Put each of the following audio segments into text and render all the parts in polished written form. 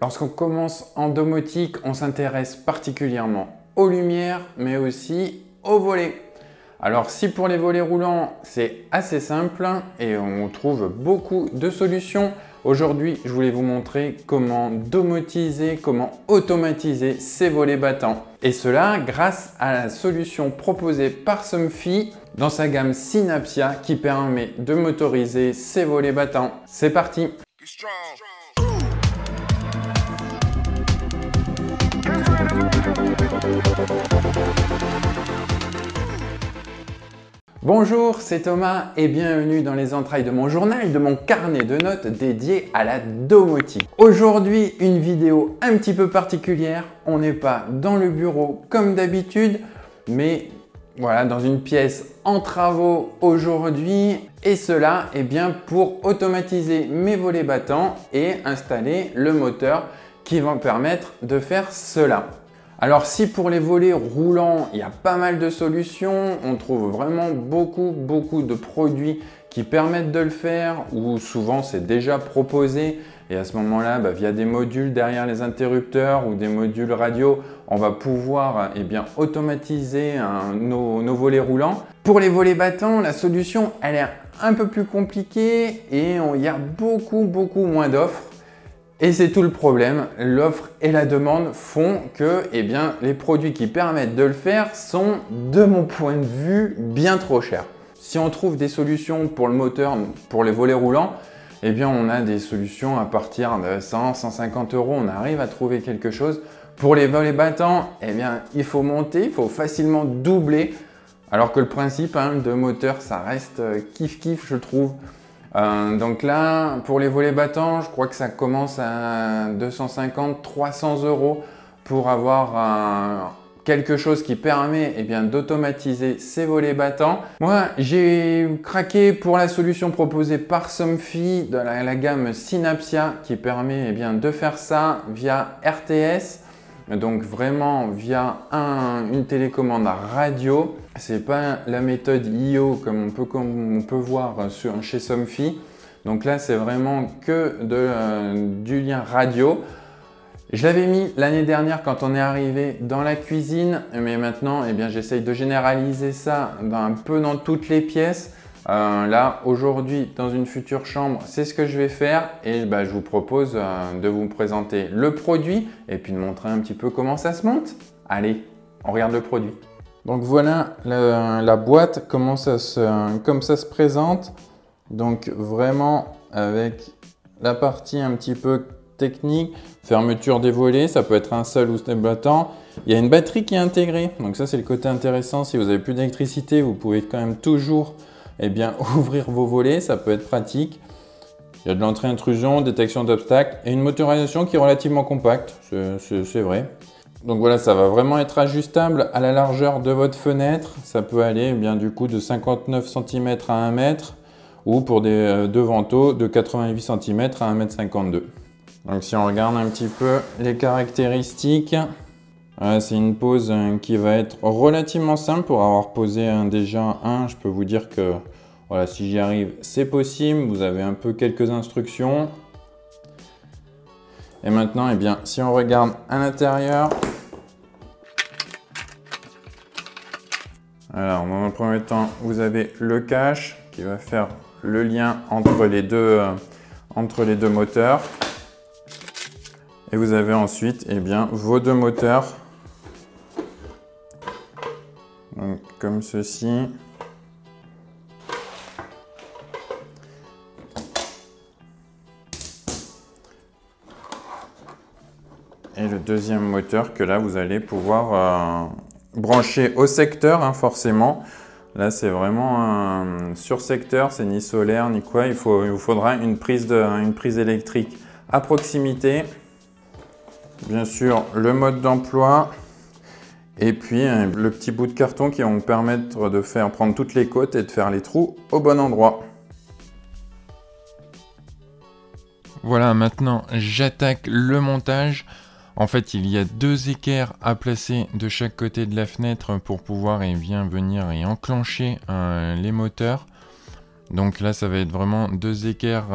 Lorsqu'on commence en domotique, on s'intéresse particulièrement aux lumières, mais aussi aux volets. Alors si pour les volets roulants, c'est assez simple et on trouve beaucoup de solutions, aujourd'hui, je voulais vous montrer comment domotiser, comment automatiser ces volets battants. Et cela grâce à la solution proposée par Somfy dans sa gamme Synapsia qui permet de motoriser ces volets battants. C'est parti! Bonjour, c'est Thomas et bienvenue dans les entrailles de mon journal, de mon carnet de notes dédié à la domotique. Aujourd'hui, une vidéo un petit peu particulière. On n'est pas dans le bureau comme d'habitude, mais voilà, dans une pièce en travaux aujourd'hui. Et cela, bien pour automatiser mes volets battants et installer le moteur qui va me permettre de faire cela. Alors si pour les volets roulants, il y a pas mal de solutions, on trouve vraiment beaucoup de produits qui permettent de le faire ou souvent c'est déjà proposé et à ce moment-là, via des modules derrière les interrupteurs ou des modules radio, on va pouvoir automatiser nos volets roulants. Pour les volets battants, la solution elle est un peu plus compliquée et il y a beaucoup moins d'offres. Et c'est tout le problème, l'offre et la demande font que les produits qui permettent de le faire sont, de mon point de vue, bien trop chers. Si on trouve des solutions pour le moteur, pour les volets roulants, on a des solutions à partir de 100, 150 euros, on arrive à trouver quelque chose. Pour les volets battants, il faut monter, il faut facilement doubler, alors que le principe de moteur, ça reste kiff je trouve. Donc là, pour les volets battants, je crois que ça commence à 250, 300 euros pour avoir quelque chose qui permet d'automatiser ces volets battants. Moi, j'ai craqué pour la solution proposée par Somfy de la gamme Synapsia qui permet de faire ça via RTS. Donc vraiment via une télécommande radio. C'est pas la méthode IO comme on peut voir chez Somfy. Donc là c'est vraiment que du lien radio. Je l'avais mis l'année dernière quand on est arrivé dans la cuisine, mais maintenant j'essaye de généraliser ça un peu dans toutes les pièces. Là aujourd'hui dans une future chambre, c'est ce que je vais faire et je vous propose de vous présenter le produit et puis de montrer un petit peu comment ça se monte. Allez, on regarde le produit. Donc voilà la boîte, comme ça se présente. Donc vraiment avec la partie un petit peu technique, fermeture des volets, ça peut être un seul ou deux battants. Il y a une batterie qui est intégrée, donc ça c'est le côté intéressant. Si vous n'avez plus d'électricité, vous pouvez quand même toujours ouvrir vos volets, ça peut être pratique. Il y a de l'entrée-intrusion, détection d'obstacles et une motorisation qui est relativement compacte, c'est vrai. Donc voilà, ça va vraiment être ajustable à la largeur de votre fenêtre. Ça peut aller du coup de 59 cm à 1 m ou pour des deux vantaux de 88 cm à 1,52 m. Donc si on regarde un petit peu les caractéristiques, c'est une pose qui va être relativement simple. Pour avoir posé déjà un, je peux vous dire que voilà, si j'y arrive, c'est possible. Vous avez un peu quelques instructions. Et maintenant, si on regarde à l'intérieur, alors dans un premier temps, vous avez le cache qui va faire le lien entre les deux moteurs. Et vous avez ensuite vos deux moteurs. Donc, comme ceci. Et le deuxième moteur que là vous allez pouvoir brancher au secteur forcément. Là c'est vraiment sur secteur, c'est ni solaire ni quoi. Il vous faudra une prise électrique à proximité. Bien sûr le mode d'emploi. Et puis le petit bout de carton qui va vous permettre de prendre toutes les côtes et de faire les trous au bon endroit. Voilà, maintenant j'attaque le montage. En fait, il y a deux équerres à placer de chaque côté de la fenêtre pour pouvoir venir et enclencher les moteurs. Donc là, ça va être vraiment deux équerres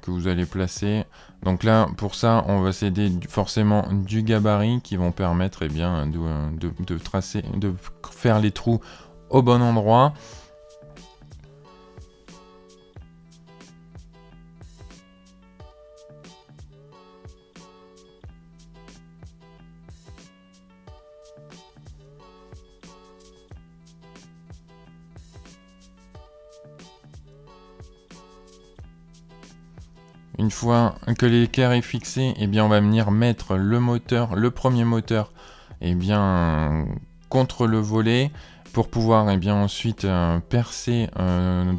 que vous allez placer Donc là, pour ça, on va s'aider forcément du gabarit qui vont permettre de tracer, de faire les trous au bon endroit. Une fois que l'équerre est fixé, eh bien on va venir mettre le moteur, le premier moteur, eh bien contre le volet pour pouvoir eh bien ensuite percer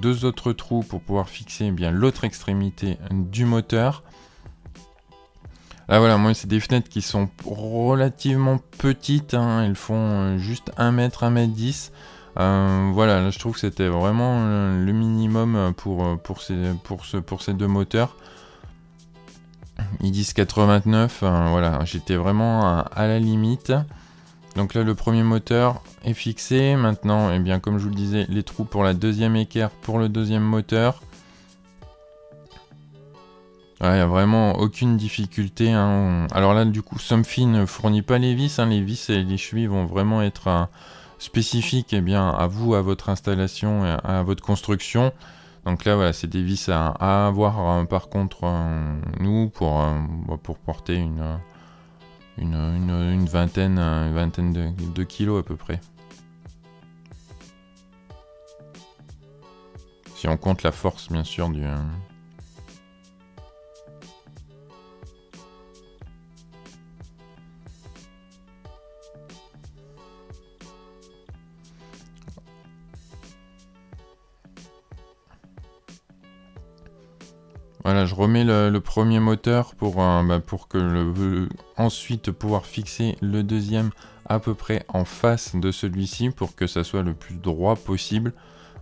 deux autres trous pour pouvoir fixer eh bien l'autre extrémité du moteur. Là voilà, moi c'est des fenêtres qui sont relativement petites, hein, elles font juste 1 mètre, 1 mètre 10. Voilà, là je trouve que c'était vraiment le minimum pour ces deux moteurs. Ils disent 89, voilà, j'étais vraiment à la limite. Donc là, le premier moteur est fixé. Maintenant, eh bien, comme je vous le disais, les trous pour la deuxième équerre, pour le deuxième moteur. Il n'y a vraiment aucune difficulté. Hein. Alors là, du coup, Somfy ne fournit pas les vis. Hein. Les vis et les chevilles vont vraiment être spécifiques eh bien, à vous, à votre installation et à votre construction. Donc là, voilà, c'est des vis à avoir par contre, nous, pour porter une vingtaine de kilos à peu près. Si on compte la force, bien sûr, du... Voilà, je remets le premier moteur pour que ensuite pouvoir fixer le deuxième à peu près en face de celui-ci pour que ça soit le plus droit possible.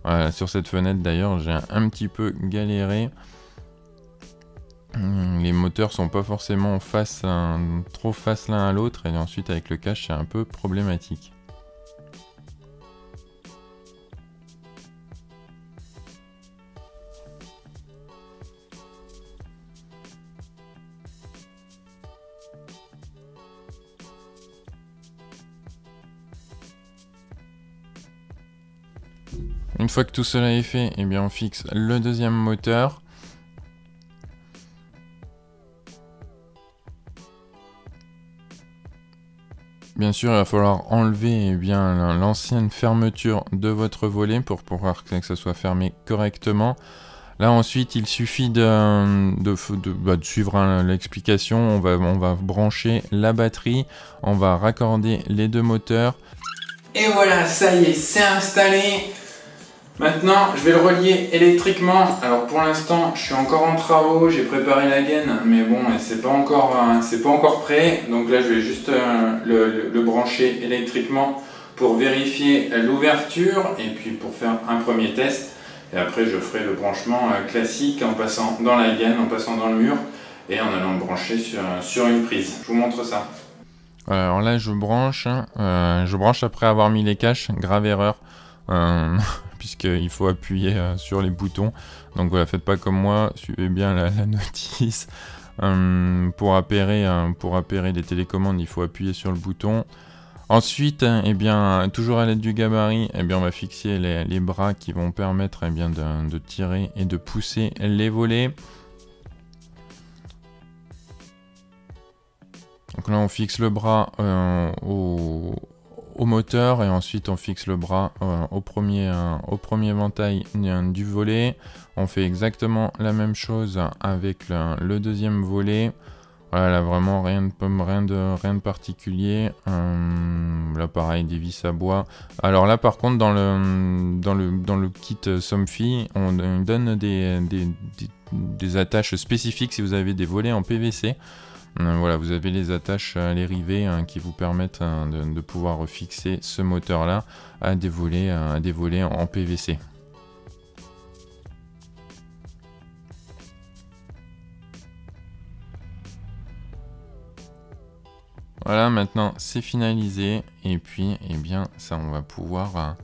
Voilà, sur cette fenêtre d'ailleurs, j'ai un petit peu galéré. Les moteurs sont pas forcément trop face l'un à l'autre et ensuite avec le cache c'est un peu problématique. Une fois que tout cela est fait, eh bien on fixe le deuxième moteur. Bien sûr, il va falloir enlever eh bien l'ancienne fermeture de votre volet pour pouvoir que ça soit fermé correctement. Là ensuite, il suffit de suivre l'explication. On va brancher la batterie, on va raccorder les deux moteurs. Et voilà, ça y est, c'est installé. Maintenant, je vais le relier électriquement. Alors pour l'instant, je suis encore en travaux, j'ai préparé la gaine, mais bon, c'est pas encore prêt. Donc là, je vais juste le brancher électriquement pour vérifier l'ouverture et puis pour faire un premier test. Et après, je ferai le branchement classique en passant dans la gaine, en passant dans le mur et en allant le brancher sur une prise. Je vous montre ça. Alors là, je branche après avoir mis les caches, grave erreur. Puisqu'il faut appuyer sur les boutons. Donc voilà, faites pas comme moi, suivez bien la notice. Pour appairer les télécommandes, il faut appuyer sur le bouton. Ensuite, eh bien, toujours à l'aide du gabarit, eh bien, on va fixer les bras qui vont permettre eh bien, de tirer et de pousser les volets. Donc là, on fixe le bras au moteur et ensuite on fixe le bras au premier éventail du volet. On fait exactement la même chose avec le deuxième volet. Voilà, là vraiment rien de particulier. Là pareil, des vis à bois. Alors là par contre dans le kit Somfy, on donne des attaches spécifiques si vous avez des volets en PVC. Voilà, vous avez les attaches, les rivets qui vous permettent de pouvoir fixer ce moteur là à des volets en PVC. Voilà, maintenant c'est finalisé et puis eh bien ça on va pouvoir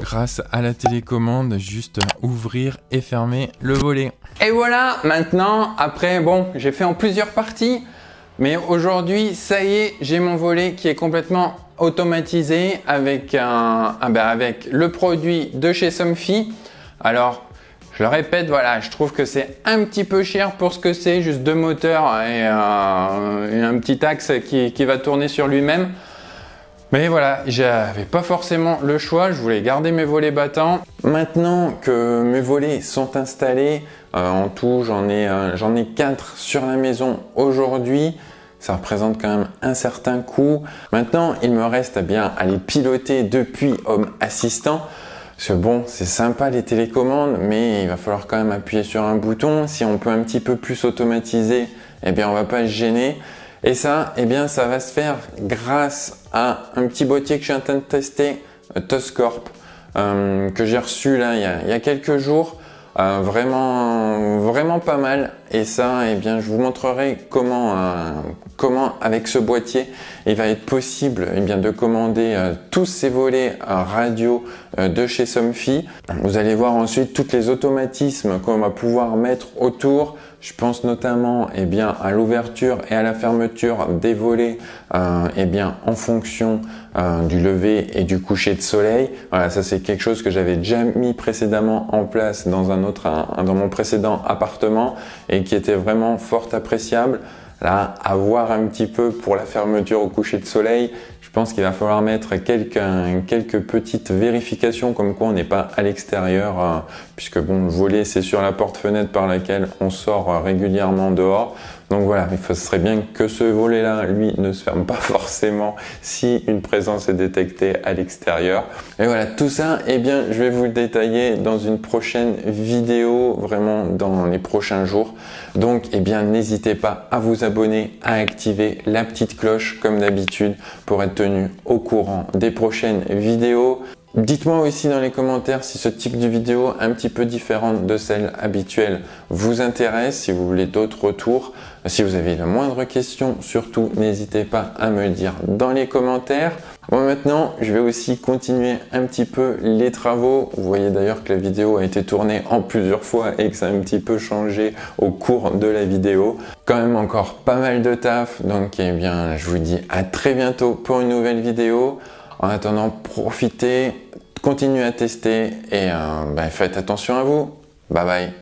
grâce à la télécommande, juste ouvrir et fermer le volet. Et voilà, maintenant, après, bon, j'ai fait en plusieurs parties, mais aujourd'hui, ça y est, j'ai mon volet qui est complètement automatisé avec, avec le produit de chez Somfy. Alors, je le répète, voilà, je trouve que c'est un petit peu cher pour ce que c'est, juste 2 moteurs et un petit axe qui va tourner sur lui-même. Mais voilà, j'avais pas forcément le choix, je voulais garder mes volets battants. Maintenant que mes volets sont installés, en tout j'en ai 4 sur la maison aujourd'hui. Ça représente quand même un certain coût. Maintenant, il me reste à les piloter depuis Home Assistant. Parce que bon, c'est sympa les télécommandes, mais il va falloir quand même appuyer sur un bouton. Si on peut un petit peu plus automatiser, eh bien on va pas se gêner. Et ça, eh bien, ça va se faire grâce à un petit boîtier que je suis en train de tester, Toscorp, que j'ai reçu là il y a quelques jours. Vraiment pas mal. Et ça, eh bien, je vous montrerai comment avec ce boîtier, il va être possible de commander tous ces volets radio de chez Somfy. Vous allez voir ensuite tous les automatismes qu'on va pouvoir mettre autour. Je pense notamment à l'ouverture et à la fermeture des volets en fonction du lever et du coucher de soleil. Voilà, ça c'est quelque chose que j'avais déjà mis précédemment en place dans dans mon précédent appartement et qui était vraiment fort appréciable. Là, à voir un petit peu pour la fermeture au coucher de soleil, je pense qu'il va falloir mettre quelques petites vérifications comme quoi on n'est pas à l'extérieur, puisque bon, le volet c'est sur la porte-fenêtre par laquelle on sort régulièrement dehors. Donc voilà, ce serait bien que ce volet-là, lui, ne se ferme pas forcément si une présence est détectée à l'extérieur. Et voilà, tout ça, je vais vous le détailler dans une prochaine vidéo, vraiment dans les prochains jours. Donc, n'hésitez pas à vous abonner, à activer la petite cloche comme d'habitude pour être tenu au courant des prochaines vidéos. Dites-moi aussi dans les commentaires si ce type de vidéo un petit peu différente de celle habituelle vous intéresse, si vous voulez d'autres retours. Si vous avez la moindre question, surtout n'hésitez pas à me le dire dans les commentaires. Bon, maintenant, je vais aussi continuer un petit peu les travaux. Vous voyez d'ailleurs que la vidéo a été tournée en plusieurs fois et que ça a un petit peu changé au cours de la vidéo. Quand même encore pas mal de taf, donc je vous dis à très bientôt pour une nouvelle vidéo. En attendant, profitez, continuez à tester et faites attention à vous. Bye bye.